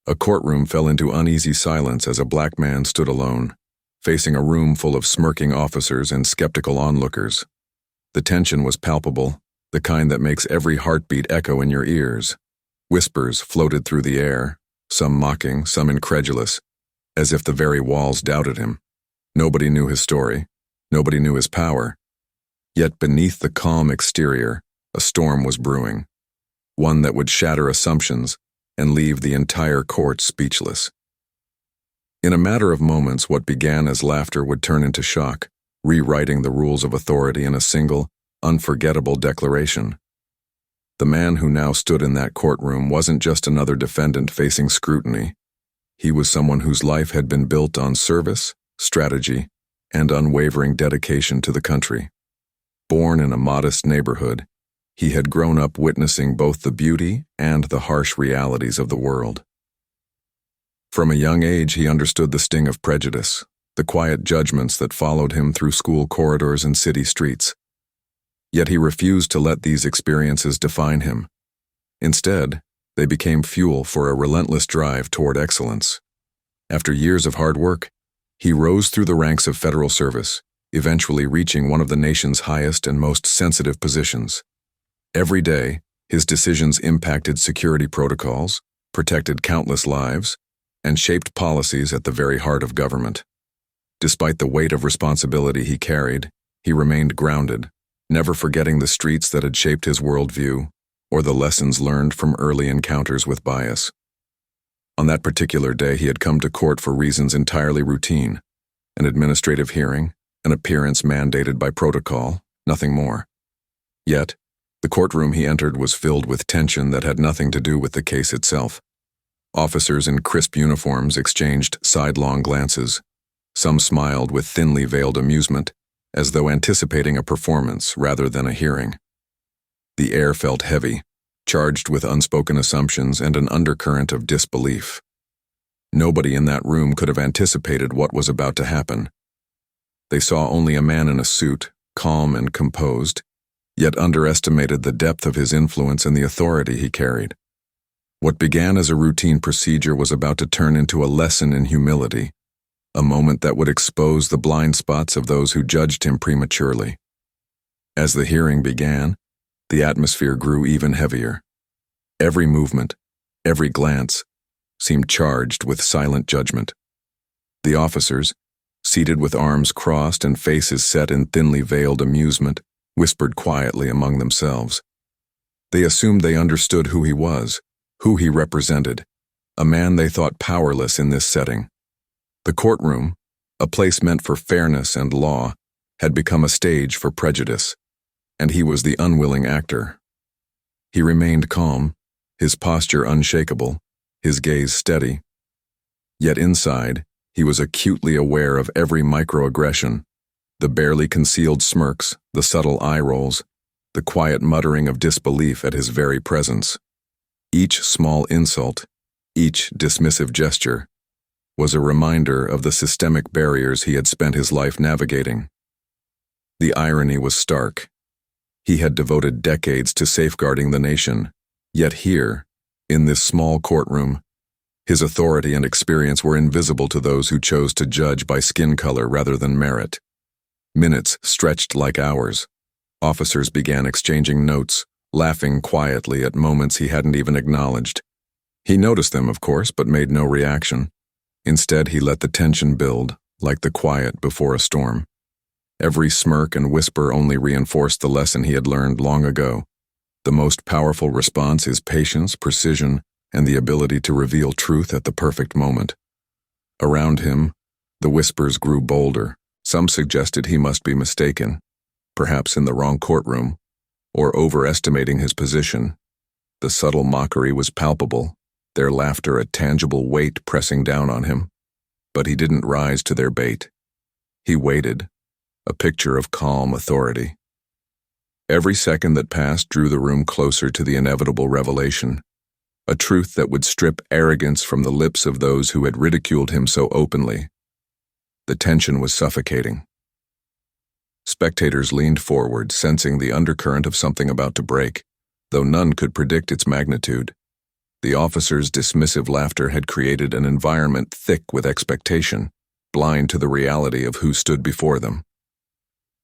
A courtroom fell into uneasy silence as a black man stood alone, facing a room full of smirking officers and skeptical onlookers. The tension was palpable, the kind that makes every heartbeat echo in your ears. Whispers floated through the air, some mocking, some incredulous, as if the very walls doubted him. Nobody knew his story. Nobody knew his power. Yet beneath the calm exterior, a storm was brewing, one that would shatter assumptions and leave the entire court speechless. In a matter of moments, what began as laughter would turn into shock, rewriting the rules of authority in a single, unforgettable declaration. The man who now stood in that courtroom wasn't just another defendant facing scrutiny. He was someone whose life had been built on service, strategy, and unwavering dedication to the country. Born in a modest neighborhood, he had grown up witnessing both the beauty and the harsh realities of the world. From a young age, he understood the sting of prejudice, the quiet judgments that followed him through school corridors and city streets. Yet he refused to let these experiences define him. Instead, they became fuel for a relentless drive toward excellence. After years of hard work, he rose through the ranks of federal service, eventually reaching one of the nation's highest and most sensitive positions. Every day, his decisions impacted security protocols, protected countless lives, and shaped policies at the very heart of government. Despite the weight of responsibility he carried, he remained grounded, never forgetting the streets that had shaped his worldview or the lessons learned from early encounters with bias. On that particular day, he had come to court for reasons entirely routine: an administrative hearing, an appearance mandated by protocol, nothing more. Yet, the courtroom he entered was filled with tension that had nothing to do with the case itself. Officers in crisp uniforms exchanged sidelong glances. Some smiled with thinly veiled amusement, as though anticipating a performance rather than a hearing. The air felt heavy, charged with unspoken assumptions and an undercurrent of disbelief. Nobody in that room could have anticipated what was about to happen. They saw only a man in a suit, calm and composed, yet underestimated the depth of his influence and the authority he carried. What began as a routine procedure was about to turn into a lesson in humility, a moment that would expose the blind spots of those who judged him prematurely. As the hearing began, the atmosphere grew even heavier. Every movement, every glance, seemed charged with silent judgment. The officers, seated with arms crossed and faces set in thinly veiled amusement, whispered quietly among themselves. They assumed they understood who he was, who he represented, a man they thought powerless in this setting. The courtroom, a place meant for fairness and law, had become a stage for prejudice, and he was the unwilling actor. He remained calm, his posture unshakable, his gaze steady. Yet inside, he was acutely aware of every microaggression, the barely concealed smirks, the subtle eye rolls, the quiet muttering of disbelief at his very presence. Each small insult, each dismissive gesture, was a reminder of the systemic barriers he had spent his life navigating. The irony was stark. He had devoted decades to safeguarding the nation, yet here, in this small courtroom, his authority and experience were invisible to those who chose to judge by skin color rather than merit. Minutes stretched like hours. Officers began exchanging notes, laughing quietly at moments he hadn't even acknowledged. He noticed them, of course, but made no reaction. Instead, he let the tension build, like the quiet before a storm. Every smirk and whisper only reinforced the lesson he had learned long ago. The most powerful response is patience, precision, and the ability to reveal truth at the perfect moment. Around him, the whispers grew bolder. Some suggested he must be mistaken, perhaps in the wrong courtroom, or overestimating his position. The subtle mockery was palpable, their laughter a tangible weight pressing down on him. But he didn't rise to their bait. He waited, a picture of calm authority. Every second that passed drew the room closer to the inevitable revelation, a truth that would strip arrogance from the lips of those who had ridiculed him so openly. The tension was suffocating. Spectators leaned forward, sensing the undercurrent of something about to break, though none could predict its magnitude. The officer's dismissive laughter had created an environment thick with expectation, blind to the reality of who stood before them.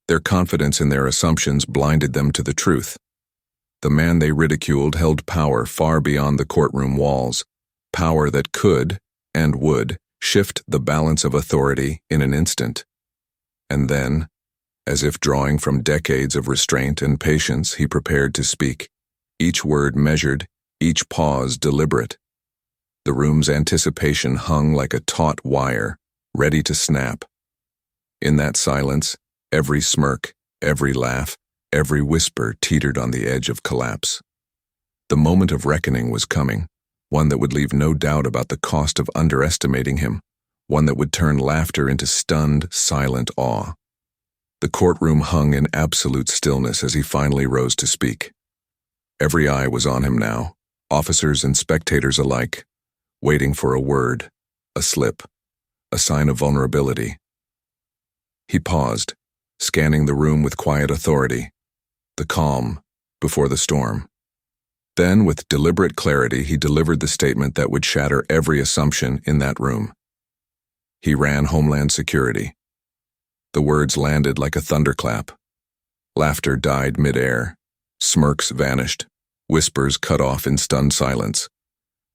Their confidence in their assumptions blinded them to the truth. The man they ridiculed held power far beyond the courtroom walls, power that could, and would, shift the balance of authority in an instant. And then, as if drawing from decades of restraint and patience, he prepared to speak, each word measured, each pause deliberate. The room's anticipation hung like a taut wire, ready to snap. In that silence, every smirk, every laugh, every whisper teetered on the edge of collapse. The moment of reckoning was coming, one that would leave no doubt about the cost of underestimating him, one that would turn laughter into stunned, silent awe. The courtroom hung in absolute stillness as he finally rose to speak. Every eye was on him now, officers and spectators alike, waiting for a word, a slip, a sign of vulnerability. He paused, scanning the room with quiet authority, the calm before the storm. Then, with deliberate clarity, he delivered the statement that would shatter every assumption in that room. He ran Homeland Security. The words landed like a thunderclap. Laughter died mid-air. Smirks vanished. Whispers cut off in stunned silence.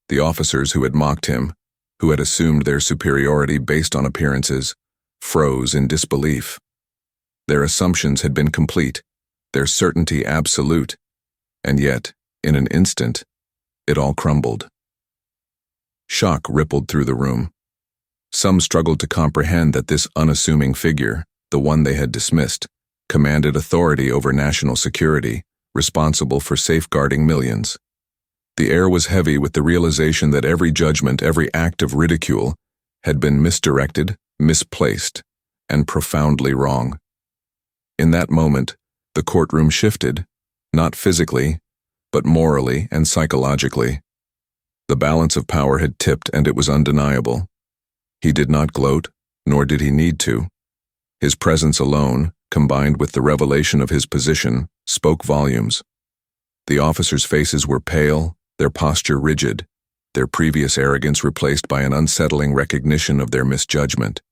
The officers who had mocked him, who had assumed their superiority based on appearances, froze in disbelief. Their assumptions had been complete, their certainty absolute, and yet, in an instant, it all crumbled. Shock rippled through the room. Some struggled to comprehend that this unassuming figure, the one they had dismissed, commanded authority over national security, responsible for safeguarding millions. The air was heavy with the realization that every judgment, every act of ridicule, had been misdirected, misplaced, and profoundly wrong. In that moment, the courtroom shifted, not physically, but morally and psychologically. The balance of power had tipped, and it was undeniable. He did not gloat, nor did he need to. His presence alone, combined with the revelation of his position, spoke volumes. The officers' faces were pale, their posture rigid, their previous arrogance replaced by an unsettling recognition of their misjudgment.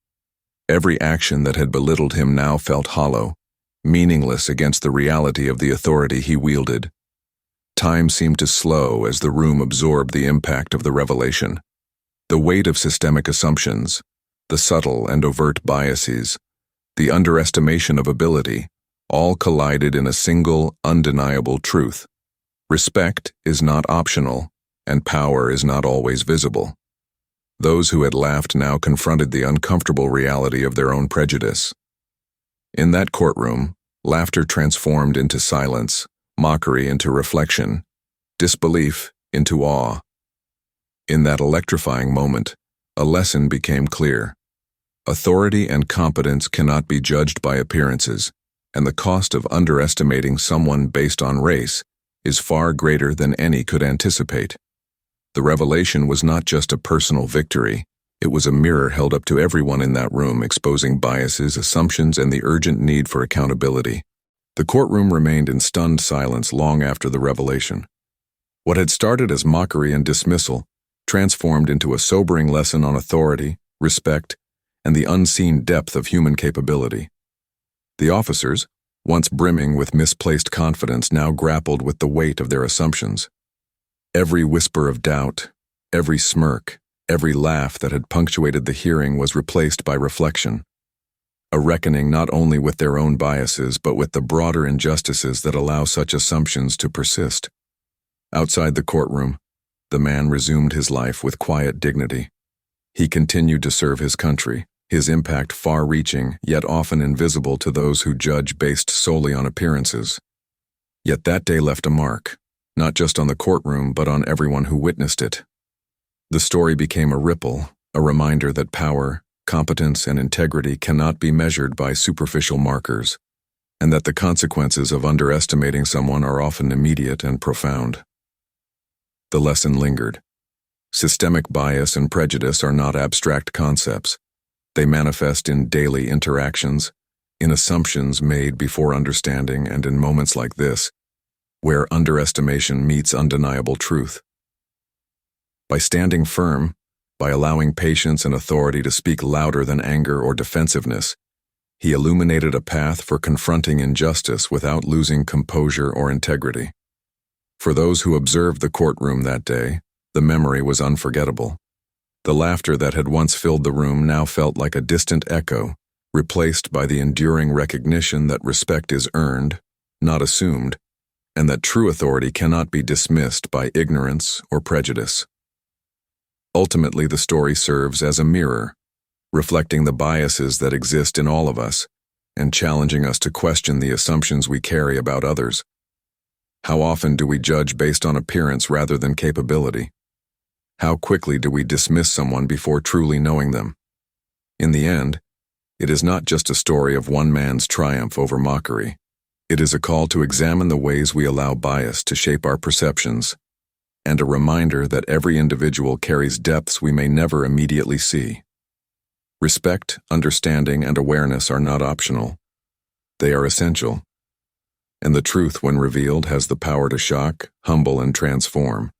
Every action that had belittled him now felt hollow, meaningless against the reality of the authority he wielded. Time seemed to slow as the room absorbed the impact of the revelation. The weight of systemic assumptions, the subtle and overt biases, the underestimation of ability, all collided in a single, undeniable truth. Respect is not optional, and power is not always visible. Those who had laughed now confronted the uncomfortable reality of their own prejudice. In that courtroom, laughter transformed into silence, mockery into reflection, disbelief into awe. In that electrifying moment, a lesson became clear. Authority and competence cannot be judged by appearances, and the cost of underestimating someone based on race is far greater than any could anticipate. The revelation was not just a personal victory, it was a mirror held up to everyone in that room, exposing biases, assumptions, and the urgent need for accountability. The courtroom remained in stunned silence long after the revelation. What had started as mockery and dismissal transformed into a sobering lesson on authority, respect, and the unseen depth of human capability. The officers, once brimming with misplaced confidence, now grappled with the weight of their assumptions. Every whisper of doubt, every smirk, every laugh that had punctuated the hearing was replaced by reflection. A reckoning not only with their own biases, but with the broader injustices that allow such assumptions to persist. Outside the courtroom, the man resumed his life with quiet dignity. He continued to serve his country, his impact far-reaching, yet often invisible to those who judge based solely on appearances. Yet that day left a mark, not just on the courtroom, but on everyone who witnessed it. The story became a ripple, a reminder that power, competence, and integrity cannot be measured by superficial markers, and that the consequences of underestimating someone are often immediate and profound. The lesson lingered. Systemic bias and prejudice are not abstract concepts. They manifest in daily interactions, in assumptions made before understanding, and in moments like this, where underestimation meets undeniable truth. By standing firm, by allowing patience and authority to speak louder than anger or defensiveness, he illuminated a path for confronting injustice without losing composure or integrity. For those who observed the courtroom that day, the memory was unforgettable. The laughter that had once filled the room now felt like a distant echo, replaced by the enduring recognition that respect is earned, not assumed, and that true authority cannot be dismissed by ignorance or prejudice. Ultimately, the story serves as a mirror, reflecting the biases that exist in all of us and challenging us to question the assumptions we carry about others. How often do we judge based on appearance rather than capability? How quickly do we dismiss someone before truly knowing them? In the end, it is not just a story of one man's triumph over mockery. It is a call to examine the ways we allow bias to shape our perceptions, and a reminder that every individual carries depths we may never immediately see. Respect, understanding, and awareness are not optional. They are essential. And the truth, when revealed, has the power to shock, humble, and transform.